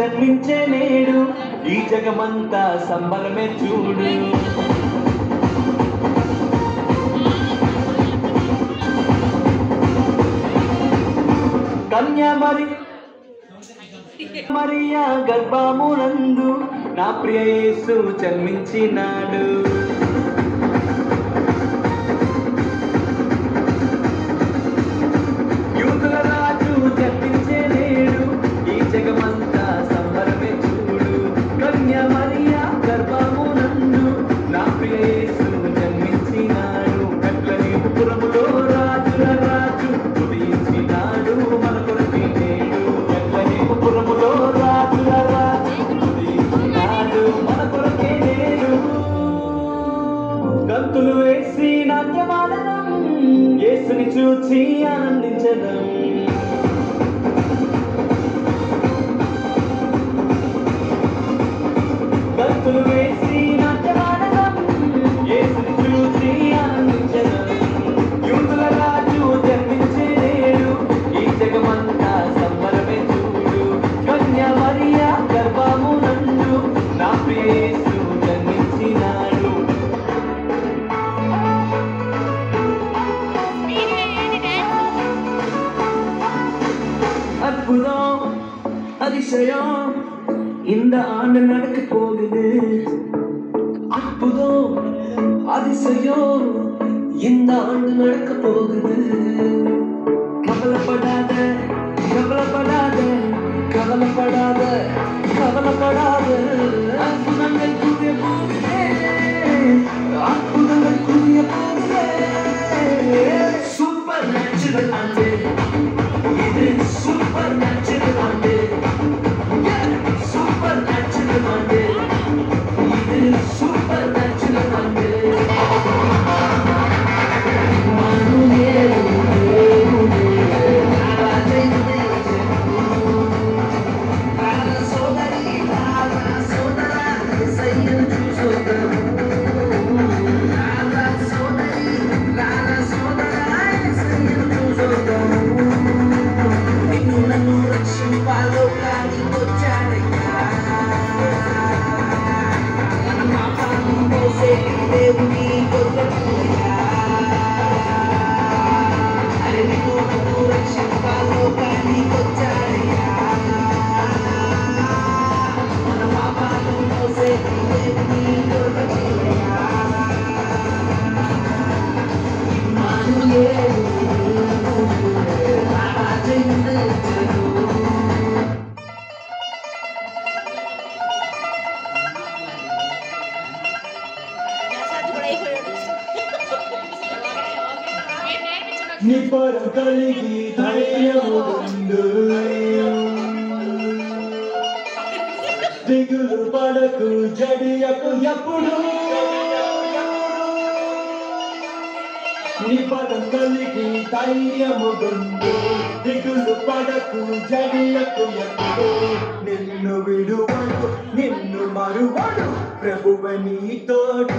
జన్మించే నేడు ఈ జగమంతా సంబరమే చూడు. కన్యా మరియా గర్భమునందు నా ప్రియ యేసు జన్మించినాడు. యూదుల రాజు జన్మించే నేడు ఈ జగమంతా సంబరమే చూడు. కన్యా మరియా గర్భమునందు నా ప్రియ యేసు జన్మించినాడు. బెత్లెహేము పురములో రాజుల రాజు ఉదయించినాడు మన కొరకు నేడు. బెత్లెహేము పురములో రాజుల రాజు ఉదయించినాడు మన కొరకే నేడు. గంతులు వేసి నాట్యమాడడం, యేసుని చూచి ఆనందించడం. గంతులు వేసి నాట్యమాడడం, యేసుని చూచి ఆనందించడం. యూదుల రాజు జన్మించే నేడు ఈ జగమంతా సంబరమే చూడు. కన్యా మరియా గర్భమునందు నా ప్రియ యేసు జన్మించినాడు. அற்புதம் அதிசயம் இந்த ஆண்டு நடக்க போகுது. அற்புதம் அதிசயம் இந்த ஆண்டு நடக்க போகுது. கவலைப்படாத கவலைப்படாத கவலைப்படாத கவலைப்படாத. அற்புதங்கள் கூடிய போகுதே, அற்புதங்கள் கூடிய போகுதே. சூப்பர் நேச்சுரல் ஆண்டு இது, சூப்பர் நேச்சுரல் ஆண்டு. சூப்பர் நேச்சுரல் ஆண்டு இது, சூப்பர் நேச்சுரல் ஆண்டு. నిపరం కలిగి ధైర్యము ఉండు, దిగులు పడకు జడియకు ఎప్పుడు. నిపరం కలిగి ధైర్యము ఉండు, దిగులు పడకు జడియకు ఎప్పుడు. నిన్ను విడువడు నిన్ను మరువడు ప్రభువు నీ తోడు.